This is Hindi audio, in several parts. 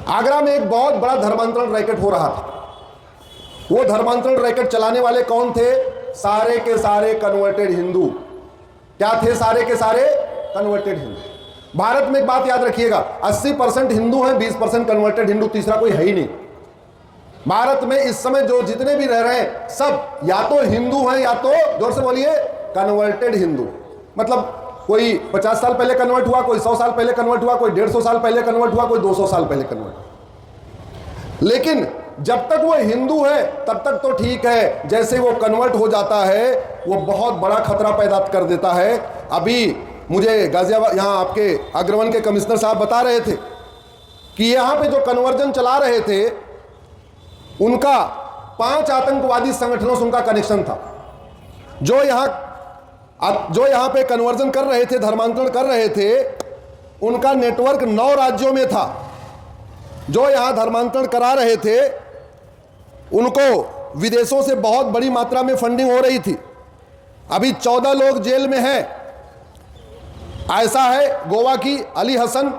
आगरा में एक बहुत बड़ा धर्मांतरण रैकेट हो रहा था। वो धर्मांतरण रैकेट चलाने वाले कौन थे? सारे के सारे कन्वर्टेड हिंदू। क्या थे? सारे के सारे कन्वर्टेड हिंदू। भारत में एक बात याद रखिएगा, 80% हिंदू हैं, 20% कन्वर्टेड हिंदू, तीसरा कोई है ही नहीं। भारत में इस समय जो जितने भी रह रहे हैं सब या तो हिंदू हैं या तो, जोर से बोलिए, कन्वर्टेड हिंदू। मतलब कोई 50 साल पहले कन्वर्ट हुआ, कोई 100 साल पहले कन्वर्ट हुआ, कोई 150 साल पहले कन्वर्ट हुआ, कोई 200 साल पहले कन्वर्ट हुआ। लेकिन जब तक वो हिंदू है तब तक तो ठीक है, जैसे वो कन्वर्ट हो जाता है वो बहुत बड़ा खतरा पैदा कर देता है। अभी मुझे गाजियाबाद, यहाँ आपके अग्रवन के कमिश्नर साहब बता रहे थे कि यहाँ पे जो कन्वर्जन चला रहे थे उनका 5 आतंकवादी संगठनों से उनका कनेक्शन था। जो यहाँ पे कन्वर्जन कर रहे थे, धर्मांतरण कर रहे थे, उनका नेटवर्क 9 राज्यों में था। जो यहाँ धर्मांतरण करा रहे थे उनको विदेशों से बहुत बड़ी मात्रा में फंडिंग हो रही थी। अभी 14 लोग जेल में हैं। ऐसा है गोवा की अली हसन,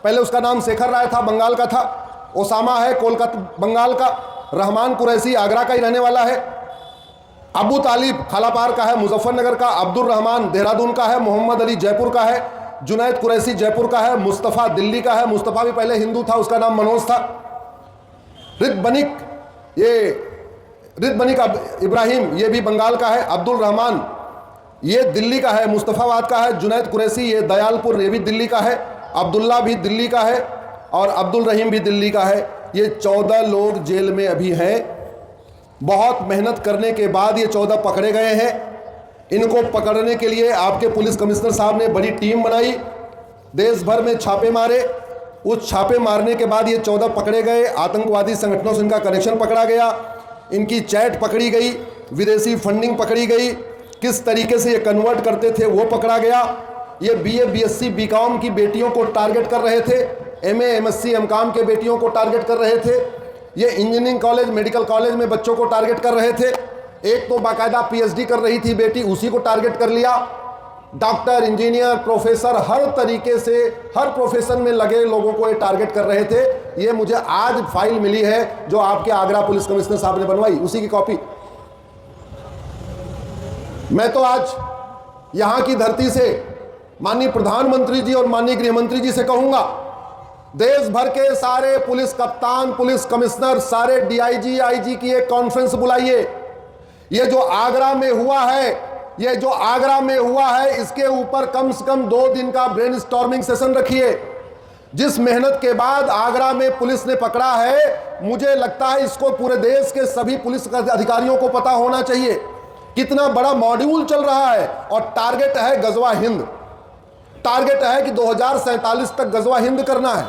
पहले उसका नाम शेखर राय था, बंगाल का था। ओसामा है कोलकाता बंगाल का। रहमान कुरैशी आगरा का ही रहने वाला है। अबू तालिब खालापार का है, मुजफ्फरनगर का। अब्दुल रहमान देहरादून का है। मोहम्मद अली जयपुर का है। जुनैद कुरैशी जयपुर का है। मुस्तफ़ा दिल्ली का है। मुस्तफ़ा भी पहले हिंदू था, उसका नाम मनोज था। रिद बनिक इब्राहिम ये भी बंगाल का है। अब्दुल रहमान ये दिल्ली का है, मुस्तफ़ाबाद का है। जुनैद कुरैशी ये दयालपुर, ये भी दिल्ली का है। अब्दुल्ला भी दिल्ली का है और अब्दुल रहीम भी दिल्ली का है। ये 14 लोग जेल में अभी हैं। बहुत मेहनत करने के बाद ये 14 पकड़े गए हैं। इनको पकड़ने के लिए आपके पुलिस कमिश्नर साहब ने बड़ी टीम बनाई, देश भर में छापे मारे। उस छापे मारने के बाद ये 14 पकड़े गए। आतंकवादी संगठनों से इनका कनेक्शन पकड़ा गया, इनकी चैट पकड़ी गई, विदेशी फंडिंग पकड़ी गई, किस तरीके से ये कन्वर्ट करते थे वो पकड़ा गया। ये BA BSc BCom की बेटियों को टारगेट कर रहे थे, MA MSc MCom के बेटियों को टारगेट कर रहे थे। ये इंजीनियरिंग कॉलेज मेडिकल कॉलेज में बच्चों को टारगेट कर रहे थे। एक तो बाकायदा PhD कर रही थी बेटी, उसी को टारगेट कर लिया। डॉक्टर, इंजीनियर, प्रोफेसर, हर तरीके से हर प्रोफेशन में लगे लोगों को ये टारगेट कर रहे थे। ये मुझे आज फाइल मिली है जो आपके आगरा पुलिस कमिश्नर साहब ने बनवाई, उसी की कॉपी। मैं तो आज यहां की धरती से माननीय प्रधानमंत्री जी और माननीय गृह मंत्री जी से कहूंगा, देश भर के सारे पुलिस कप्तान, पुलिस कमिश्नर, सारे DIG IG की एक कॉन्फ्रेंस बुलाइए। ये जो आगरा में हुआ है, इसके ऊपर कम से कम 2 दिन का ब्रेनस्टॉर्मिंग सेशन रखिए। जिस मेहनत के बाद आगरा में पुलिस ने पकड़ा है, मुझे लगता है इसको पूरे देश के सभी पुलिस अधिकारियों को पता होना चाहिए कितना बड़ा मॉड्यूल चल रहा है। और टारगेट है गजवा हिंद। टारगेट है कि 2047 तक गजवा हिंद करना है।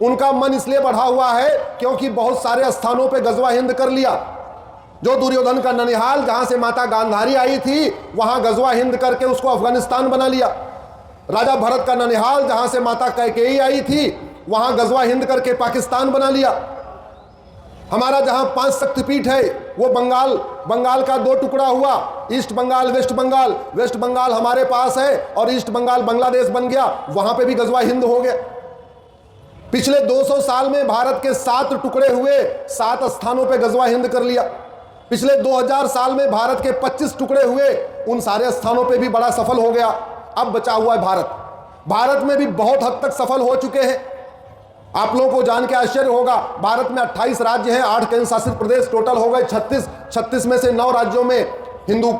उनका मन इसलिए बढ़ा हुआ है क्योंकि बहुत सारे स्थानों पे गजवा हिंद कर लिया। जो दुर्योधन का ननिहाल, जहां से माता गांधारी आई थी, वहां गजवा हिंद करके उसको अफगानिस्तान बना लिया। राजा भरत का ननिहाल, जहां से माता कैकेयी आई थी, वहां गजवा हिंद करके पाकिस्तान बना लिया। हमारा जहां 5 शक्तिपीठ है वो बंगाल का 2 टुकड़ा हुआ, East Bengal, West Bengal. West Bengal हमारे पास है और ईस्ट बंगाल बांग्लादेश बन गया, वहां पे भी गजवा हिंद हो गया। पिछले 200 साल में भारत के 7 टुकड़े हुए, 7 स्थानों पे गजवा हिंद कर लिया। पिछले 2000 साल में भारत के 25 टुकड़े हुए, उन सारे स्थानों पे भी बड़ा सफल हो गया। अब बचा हुआ है भारत। भारत में भी बहुत हद तक सफल हो चुके हैं। आप लोगों को जान के आश्चर्य होगा, भारत में 28 राज्य हैं, 8 केंद्र शासित प्रदेश टोटल हो गए 36 में से 9 राज्यों में हिंदू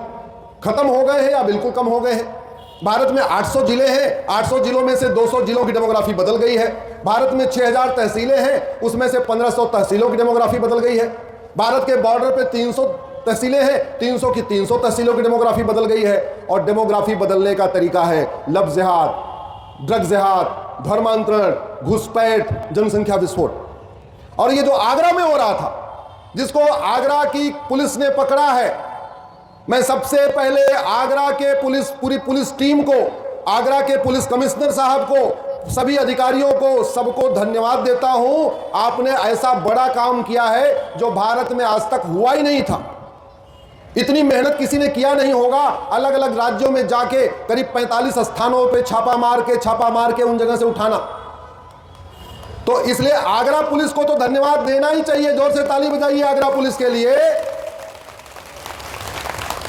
खत्म हो गए हैं या बिल्कुल कम हो गए हैं। भारत में 800 जिले हैं, 800 जिलों में से 200 जिलों की डेमोग्राफी बदल गई है। भारत में 6000 तहसीलें हैं, उसमें से 1500 तहसीलों की डेमोग्राफी बदल गई है। भारत के बॉर्डर पे 300 तहसीलें हैं, 300 की 300 तहसीलों की डेमोग्राफी बदल गई है। और डेमोग्राफी बदलने का तरीका है लव जिहाद, ड्रग जिहाद, धर्मांतरण, घुसपैठ, जनसंख्या विस्फोट। और ये जो आगरा में हो रहा था, जिसको आगरा की पुलिस ने पकड़ा है, मैं सबसे पहले आगरा के पूरी पुलिस टीम को, आगरा के पुलिस कमिश्नर साहब को, सभी अधिकारियों को, सबको धन्यवाद देता हूं। आपने ऐसा बड़ा काम किया है जो भारत में आज तक हुआ ही नहीं था। इतनी मेहनत किसी ने किया नहीं होगा। अलग अलग राज्यों में जाके करीब 45 स्थानों पे छापा मार के उन जगह से उठाना। तो इसलिए आगरा पुलिस को तो धन्यवाद देना ही चाहिए। जोर से ताली बजाइए आगरा पुलिस के लिए।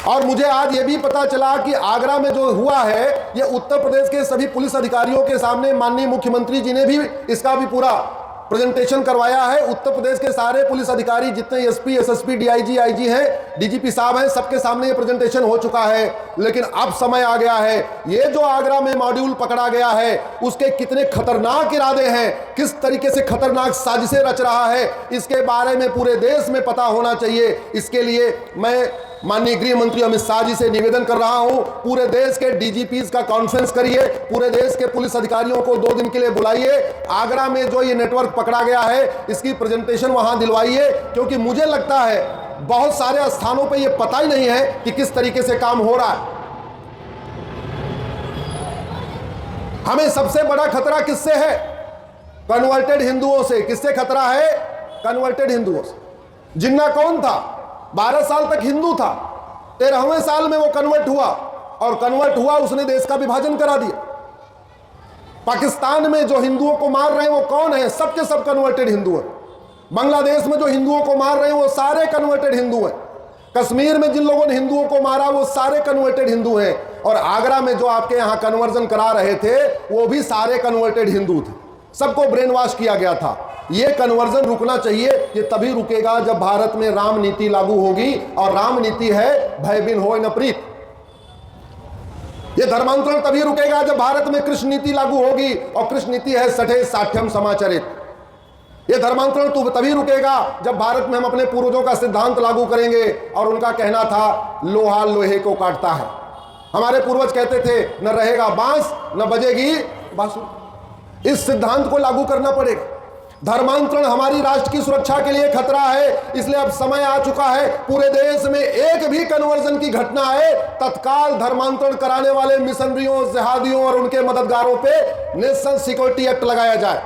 और मुझे आज यह भी पता चला कि आगरा में जो हुआ है, यह उत्तर प्रदेश के सभी पुलिस अधिकारियों के सामने माननीय मुख्यमंत्री जी ने भी इसका भी पूरा प्रेजेंटेशन करवाया है। उत्तर प्रदेश के सारे पुलिस अधिकारी जितने एसपी, एसएसपी, डीआईजी, आईजी हैं, डीजीपी साहब हैं, सबके सामने ये प्रेजेंटेशन हो चुका है। लेकिन अब समय आ गया है, ये जो आगरा में मॉड्यूल पकड़ा गया है उसके कितने खतरनाक इरादे हैं, किस तरीके से खतरनाक साजिशें रच रहा है, इसके बारे में पूरे देश में पता होना चाहिए। इसके लिए मैं माननीय गृह मंत्री अमित शाह जी से निवेदन कर रहा हूं, पूरे देश के डीजीपीज का कॉन्फ्रेंस करिए, पूरे देश के पुलिस अधिकारियों को 2 दिन के लिए बुलाइए। आगरा में जो ये नेटवर्क पकड़ा गया है इसकी प्रेजेंटेशन वहां दिलवाइए, क्योंकि मुझे लगता है बहुत सारे स्थानों पे ये पता ही नहीं है कि किस तरीके से काम हो रहा है। हमें सबसे बड़ा खतरा किससे है? कन्वर्टेड हिंदुओं से। किससे खतरा है? कन्वर्टेड हिंदुओं से। जिन्ना कौन था? 12 साल तक हिंदू था, 13वें साल में वो कन्वर्ट हुआ, और कन्वर्ट हुआ उसने देश का विभाजन करा दिया। पाकिस्तान में जो हिंदुओं को मार रहे हैं वो कौन है? सबके सब कन्वर्टेड हिंदू हैं। बांग्लादेश में जो हिंदुओं को मार रहे हैं वो सारे कन्वर्टेड हिंदू हैं। कश्मीर में जिन लोगों ने हिंदुओं को मारा वो सारे कन्वर्टेड हिंदू हैं। और आगरा में जो आपके यहां कन्वर्जन करा रहे थे वो भी सारे कन्वर्टेड हिंदू थे। सबको ब्रेन वॉश किया गया था। ये कन्वर्जन रुकना चाहिए। ये तभी रुकेगा जब भारत में राम नीति लागू होगी, और राम नीति है भय बिन होय न प्रीत। ये धर्मांतरण तभी रुकेगा जब भारत में कृष्ण नीति लागू होगी, और कृष्ण नीति है सठे साठ्यम समाचरित। ये धर्मांतरण तभी रुकेगा जब भारत में हम अपने पूर्वजों का सिद्धांत लागू करेंगे, और उनका कहना था लोहा लोहे को काटता है। हमारे पूर्वज कहते थे न रहेगा बांस न बजेगी बांसुरी। इस सिद्धांत को लागू करना पड़ेगा। धर्मांतरण हमारी राष्ट्र की सुरक्षा के लिए खतरा है, इसलिए अब समय आ चुका है पूरे देश में एक भी कन्वर्जन की घटना है तत्काल धर्मांतरण कराने वाले मिशनरियों, जिहादियों और उनके मददगारों पे नेशनल सिक्योरिटी एक्ट लगाया जाए।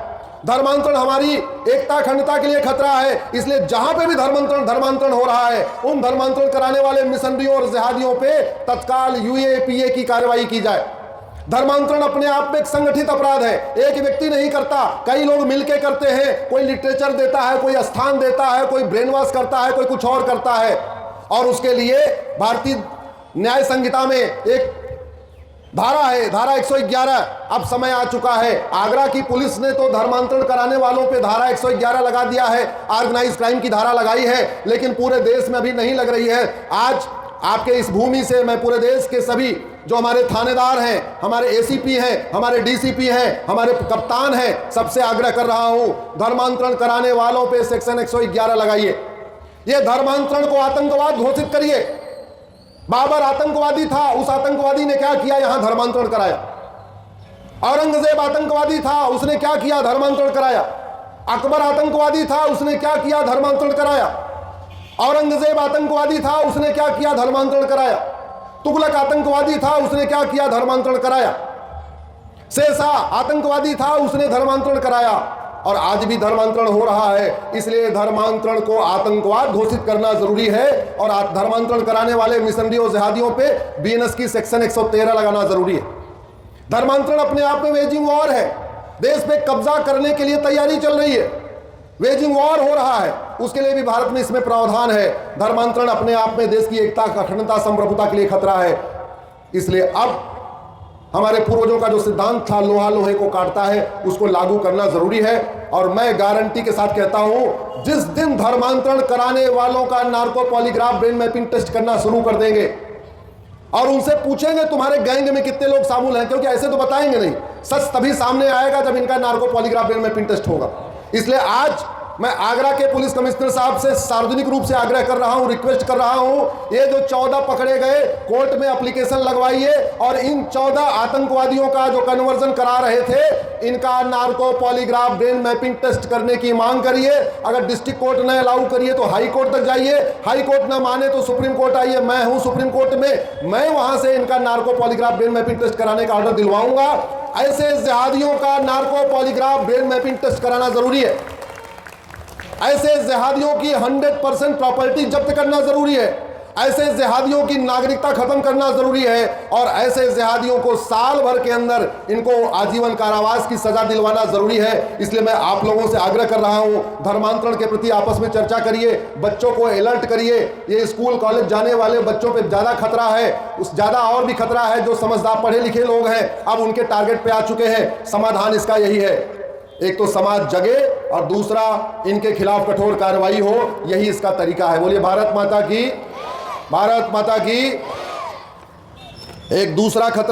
धर्मांतरण हमारी एकता अखंडता के लिए खतरा है, इसलिए जहां पे भी धर्मांतरण हो रहा है उन धर्मांतरण कराने वाले मिशनरियों और जिहादियों पे तत्काल यूएपीए की कार्रवाई की जाए। धर्मांतरण अपने आप में एक संगठित अपराध है, एक व्यक्ति नहीं करता, कई लोग मिलकर करते हैं। कोई लिटरेचर देता है, कोई स्थान देता है, कोई ब्रेन वॉश करता है, कोई कुछ और करता है। और उसके लिए भारतीय न्याय संहिता में एक धारा है, धारा 111। अब समय आ चुका है। आगरा की पुलिस ने तो धर्मांतरण कराने वालों पे धारा 111 लगा दिया है, ऑर्गेनाइज क्राइम की धारा लगाई है, लेकिन पूरे देश में अभी नहीं लग रही है। आज आपके इस भूमि से मैं पूरे देश के सभी जो हमारे थानेदार हैं, हमारे एसीपी हैं, हमारे डीसीपी हैं, हमारे कप्तान हैं, सबसे आग्रह कर रहा हूं धर्मांतरण कराने वालों पे सेक्शन 111 लगाइए। यह धर्मांतरण को आतंकवाद घोषित करिए। बाबर आतंकवादी था, उस आतंकवादी ने क्या किया? यहां धर्मांतरण कराया। औरंगजेब आतंकवादी था, उसने क्या किया? धर्मांतरण कराया। अकबर आतंकवादी था, उसने क्या किया? धर्मांतरण कराया। औरंगजेब आतंकवादी था, उसने क्या किया? धर्मांतरण कराया। तुगलक आतंकवादी था, उसने क्या किया? धर्मांतरण कराया। शेरशाह आतंकवादी था, उसने धर्मांतरण कराया। और आज भी धर्मांतरण हो रहा है, इसलिए धर्मांतरण को आतंकवाद घोषित करना जरूरी है। और धर्मांतरण कराने वाले मिशनरियों जिहादियों पे बीएनएस की सेक्शन 113 लगाना जरूरी है। धर्मांतरण अपने आप में वेजिंग वॉर है, देश पे कब्जा करने के लिए तैयारी चल रही है, वेजिंग वॉर हो रहा है। उसके लिए भी भारत में इसमें प्रावधान है। धर्मांतरण अपने आप में देश की एकता, अखंडता, संप्रभुता के लिए खतरा है। इसलिए अब हमारे पूर्वजों का जो सिद्धांत था लोहा लोहे को काटता है, उसको लागू करना जरूरी है। और मैं गारंटी के साथ कहता हूं, जिस दिन धर्मांतरण कराने वालों का narco polygraph brain mapping test करना शुरू कर देंगे और उनसे पूछेंगे तुम्हारे गैंग में कितने लोग शामिल हैं, क्योंकि ऐसे तो बताएंगे नहीं, सच तभी सामने आएगा जब इनका narco polygraph brain mapping test होगा। इसलिए आज मैं आगरा के पुलिस कमिश्नर साहब से सार्वजनिक रूप से आग्रह कर रहा हूं, रिक्वेस्ट कर रहा हूं, ये जो 14 पकड़े गए कोर्ट में एप्लीकेशन लगवाइए और इन 14 आतंकवादियों का जो कन्वर्जन करा रहे थे इनका narco polygraph brain mapping test करने की मांग करिए। अगर डिस्ट्रिक्ट कोर्ट न अलाउ करिए तो हाई कोर्ट तक जाइए, हाई कोर्ट न माने तो सुप्रीम कोर्ट आइए। मैं हूं सुप्रीम कोर्ट में, मैं वहां से इनका narco polygraph brain mapping test कराने का ऑर्डर दिलवाऊंगा। ऐसे जिहादियों का narco polygraph brain mapping test कराना जरूरी है। ऐसे जिहादियों की 100% प्रॉपर्टी जब्त करना जरूरी है। ऐसे जिहादियों की नागरिकता खत्म करना जरूरी है और ऐसे जिहादियों को साल भर के अंदर इनको आजीवन कारावास की सजा दिलवाना जरूरी है। इसलिए मैं आप लोगों से आग्रह कर रहा हूं, धर्मांतरण के प्रति आपस में चर्चा करिए, बच्चों को अलर्ट करिए। ये स्कूल कॉलेज जाने वाले बच्चों पे ज्यादा खतरा है, उस ज्यादा और भी खतरा है जो समझदार पढ़े लिखे लोग हैं, अब उनके टारगेट पे आ चुके हैं। समाधान इसका यही है, एक तो समाज जगे और दूसरा इनके खिलाफ कठोर कार्रवाई हो, यही इसका तरीका है। बोलिए भारत माता की, भारत माता की। एक दूसरा खतरा